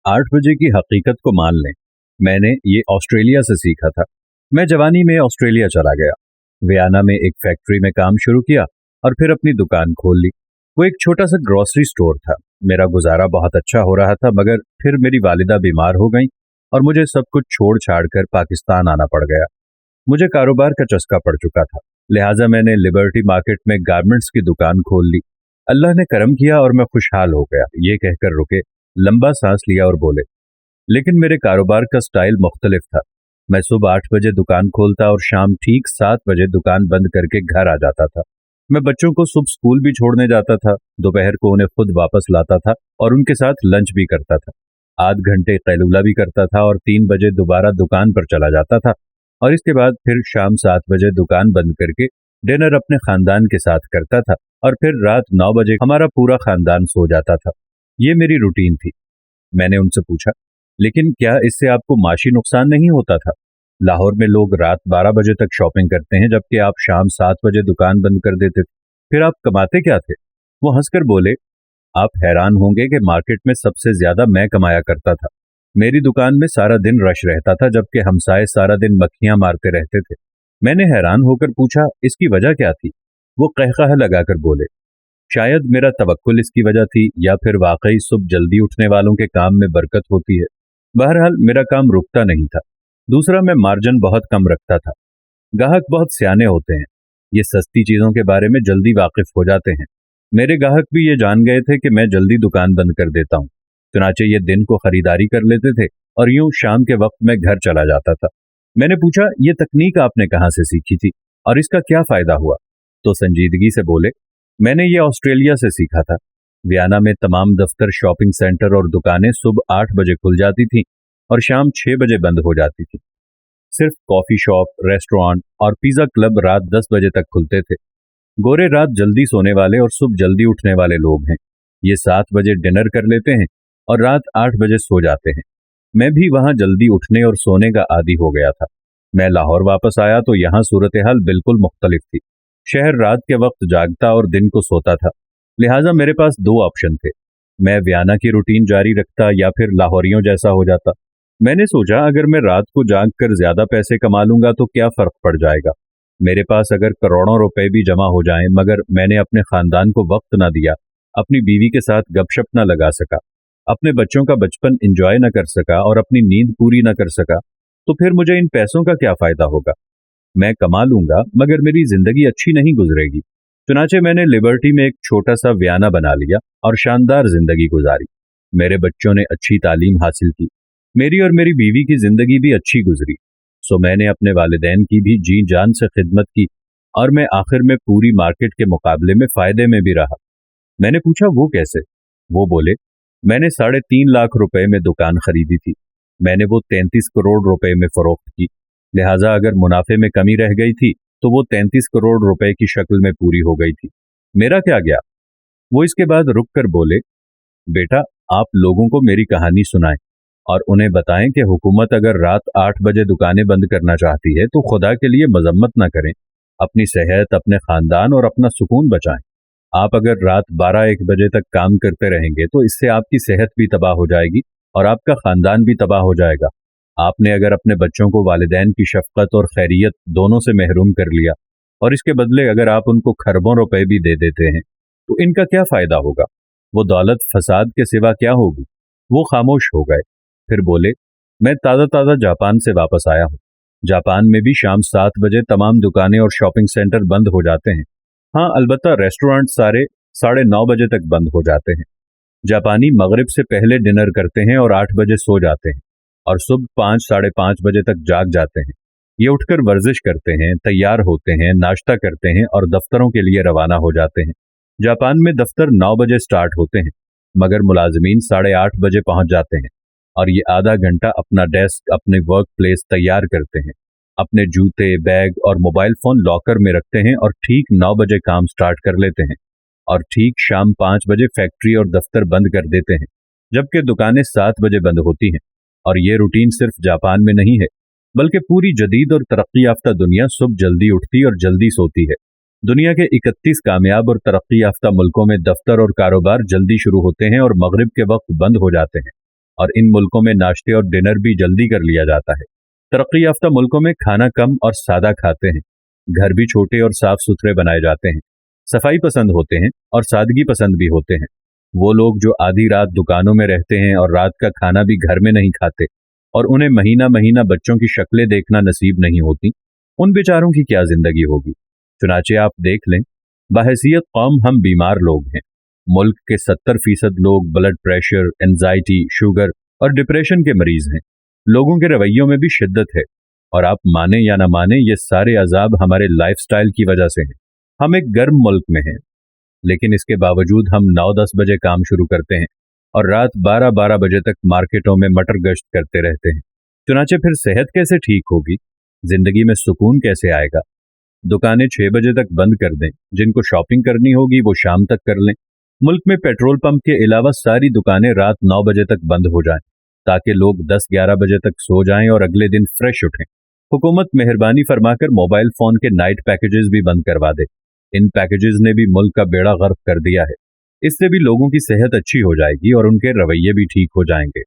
8 बजे की हकीकत को मान लें, मैंने ये ऑस्ट्रेलिया से सीखा था। मैं जवानी में ऑस्ट्रेलिया चला गया। वियना में एक फैक्ट्री में काम शुरू किया और फिर अपनी दुकान खोल ली। वो एक छोटा सा ग्रोसरी स्टोर था। मेरा गुजारा बहुत अच्छा हो रहा था, मगर फिर मेरी वालिदा बीमार हो गई और मुझे सब कुछ छोड़ छाड़ कर पाकिस्तान आना पड़ गया। मुझे कारोबार का चस्का पड़ चुका था, लिहाजा मैंने लिबर्टी मार्केट में गारमेंट्स की दुकान खोल ली। अल्लाह ने करम किया और मैं खुशहाल हो गया। ये कहकर रुके, लंबा सांस लिया और बोले, लेकिन मेरे कारोबार का स्टाइल मुख्तलिफ था। मैं सुबह 8 बजे दुकान खोलता और शाम ठीक 7 बजे दुकान बंद करके घर आ जाता था। मैं बच्चों को सुबह स्कूल भी छोड़ने जाता था, दोपहर को उन्हें खुद वापस लाता था और उनके साथ लंच भी करता था। आध घंटे कैलूला भी करता था और 3 बजे दोबारा दुकान पर चला जाता था और इसके बाद फिर शाम 7 बजे दुकान बंद करके डिनर अपने खानदान के साथ करता था और फिर रात 9 बजे हमारा पूरा खानदान सो जाता था। ये मेरी रूटीन थी। मैंने उनसे पूछा, लेकिन क्या इससे आपको माशी नुकसान नहीं होता था? लाहौर में लोग रात 12 बजे तक शॉपिंग करते हैं, जबकि आप शाम 7 बजे दुकान बंद कर देते थे। फिर आप कमाते क्या थे? वो हंसकर बोले, आप हैरान होंगे कि मार्केट में सबसे ज्यादा मैं कमाया करता था। मेरी दुकान में सारा दिन रश रहता था, जबकि हमसाए सारा दिन मक्खियां मारते रहते थे। मैंने हैरान होकर पूछा, इसकी वजह क्या थी? वो कहकहा लगाकर बोले, शायद मेरा तवक्कुल इसकी वजह थी, या फिर वाकई सुबह जल्दी उठने वालों के काम में बरकत होती है। बहरहाल मेरा काम रुकता नहीं था। दूसरा, मैं मार्जिन बहुत कम रखता था। ग्राहक बहुत सियाने होते हैं, ये सस्ती चीजों के बारे में जल्दी वाकिफ हो जाते हैं। मेरे ग्राहक भी ये जान गए थे कि मैं जल्दी दुकान बंद कर देता हूँ, चुनाचे ये दिन को खरीदारी कर लेते थे और यूं शाम के वक्त मैं घर चला जाता था। मैंने पूछा, ये तकनीक आपने कहाँ से सीखी थी और इसका क्या फायदा हुआ? तो संजीदगी से बोले, मैंने ये ऑस्ट्रेलिया से सीखा था। वियना में तमाम दफ्तर, शॉपिंग सेंटर और दुकानें सुबह 8 बजे खुल जाती थीं और शाम 6 बजे बंद हो जाती थी। सिर्फ कॉफी शॉप, रेस्टोरेंट और पिज्जा क्लब रात 10 बजे तक खुलते थे। गोरे रात जल्दी सोने वाले और सुबह जल्दी उठने वाले लोग हैं। ये 7 बजे डिनर कर लेते हैं और रात 8 बजे सो जाते हैं। मैं भी वहां जल्दी उठने और सोने का आदी हो गया था। मैं लाहौर वापस आया तो यहाँ सूरत हाल बिल्कुल मुख्तलिफ थी। शहर रात के वक्त जागता और दिन को सोता था, लिहाजा मेरे पास 2 ऑप्शन थे। मैं वियना की रूटीन जारी रखता या फिर लाहौरियों जैसा हो जाता। मैंने सोचा, अगर मैं रात को जाग कर ज्यादा पैसे कमा लूंगा तो क्या फर्क पड़ जाएगा। मेरे पास अगर करोड़ों रुपए भी जमा हो जाएं, मगर मैंने अपने खानदान को वक्त ना दिया, अपनी बीवी के साथ गपशप ना लगा सका, अपने बच्चों का बचपन एंजॉय ना कर सका और अपनी नींद पूरी ना कर सका, तो फिर मुझे इन पैसों का क्या फायदा होगा। मैं कमा लूंगा, मगर मेरी जिंदगी अच्छी नहीं गुजरेगी। चुनाचे मैंने लिबर्टी में एक छोटा सा वियना बना लिया और शानदार जिंदगी गुजारी। मेरे बच्चों ने अच्छी तालीम हासिल की, मेरी और मेरी बीवी की जिंदगी भी अच्छी गुजरी। सो मैंने अपने वालिदैन की भी जी जान से खिदमत की और मैं आखिर में पूरी मार्केट के मुकाबले में फायदे में भी रहा। मैंने पूछा, वो कैसे? वो बोले, मैंने 3.5 लाख रुपए में दुकान खरीदी थी। मैंने वो 33 करोड़ रुपए में फरोख्त की, लिहाजा अगर मुनाफे में कमी रह गई थी तो वो 33 करोड़ रुपए की शक्ल में पूरी हो गई थी। मेरा क्या गया? वो इसके बाद रुक कर बोले, बेटा, आप लोगों को मेरी कहानी सुनाएं और उन्हें बताएं कि हुकूमत अगर रात 8 बजे दुकानें बंद करना चाहती है तो खुदा के लिए मजम्मत ना करें। अपनी सेहत, अपने खानदान और अपना सुकून बचाएं। आप अगर रात 12-1 बजे तक काम करते रहेंगे तो इससे आपकी सेहत भी तबाह हो जाएगी और आपका खानदान भी तबाह हो जाएगा। आपने अगर अपने बच्चों को वालिदैन की शफकत और खैरियत दोनों से महरूम कर लिया और इसके बदले अगर आप उनको खरबों रुपए भी दे देते हैं तो इनका क्या फायदा होगा? वो दौलत फसाद के सिवा क्या होगी? वो खामोश हो गए। फिर बोले, मैं ताज़ा ताज़ा जापान से वापस आया हूँ। जापान में भी शाम 7 बजे तमाम दुकानें और शॉपिंग सेंटर बंद हो जाते हैं। हाँ, अलबत्ता रेस्टोरेंट सारे 9:30 बजे तक बंद हो जाते हैं। जापानी मगरिब से पहले डिनर करते हैं और 8 बजे सो जाते हैं और सुबह 5-5:30 बजे तक जाग जाते हैं। ये उठकर वर्जिश करते हैं, तैयार होते हैं, नाश्ता करते हैं और दफ्तरों के लिए रवाना हो जाते हैं। जापान में दफ्तर 9 बजे स्टार्ट होते हैं, मगर मुलाजमीन 8:30 बजे पहुंच जाते हैं और ये आधा घंटा अपना डेस्क, अपने वर्क प्लेस तैयार करते हैं। अपने जूते, बैग और मोबाइल फोन लॉकर में रखते हैं और ठीक 9 बजे काम स्टार्ट कर लेते हैं और ठीक शाम 5 बजे फैक्ट्री और दफ्तर बंद कर देते हैं, जबकि दुकानें 7 बजे बंद होती हैं। और ये रूटीन सिर्फ जापान में नहीं है, बल्कि पूरी जदीद और तरक्की याफ्ता दुनिया सुबह जल्दी उठती और जल्दी सोती है। दुनिया के 31 कामयाब और तरक्की याफ्ता मुल्कों में दफ्तर और कारोबार जल्दी शुरू होते हैं और मगरिब के वक्त बंद हो जाते हैं। और इन मुल्कों में नाश्ते और डिनर भी जल्दी कर लिया जाता है। तरक्की याफ्ता मुल्कों में खाना कम और सादा खाते हैं। घर भी छोटे और साफ सुथरे बनाए जाते हैं। सफाई पसंद होते हैं और सादगी पसंद भी होते हैं। वो लोग जो आधी रात दुकानों में रहते हैं और रात का खाना भी घर में नहीं खाते और उन्हें महीना महीना बच्चों की शक्लें देखना नसीब नहीं होती, उन बेचारों की क्या जिंदगी होगी। चुनाचे आप देख लें, बाहैसियत कौम हम बीमार लोग हैं। मुल्क के 70% लोग ब्लड प्रेशर, एंजाइटी, शुगर और डिप्रेशन के मरीज हैं। लोगों के रवैयों में भी शिद्दत है और आप माने या ना माने, ये सारे अजाब हमारे लाइफस्टाइल की वजह से हैं। हम एक गर्म मुल्क में हैं, लेकिन इसके बावजूद हम 9-10 बजे काम शुरू करते हैं और रात 12-12 बजे तक मार्केटों में मटर गश्त करते रहते हैं। चुनाचे फिर सेहत कैसे ठीक होगी, जिंदगी में सुकून कैसे आएगा। दुकानें 6 बजे तक बंद कर दें, जिनको शॉपिंग करनी होगी वो शाम तक कर लें। मुल्क में पेट्रोल पंप के अलावा सारी दुकानें रात 9 बजे तक बंद हो जाएं, ताकि लोग 10-11 बजे तक सो जाएं और अगले दिन फ्रेश उठें। हुकूमत मेहरबानी फरमाकर मोबाइल फोन के नाइट पैकेजेस भी बंद करवा दे। इन पैकेजेस ने भी मुल्क का बेड़ा गर्क कर दिया है। इससे भी लोगों की सेहत अच्छी हो जाएगी और उनके रवैये भी ठीक हो जाएंगे।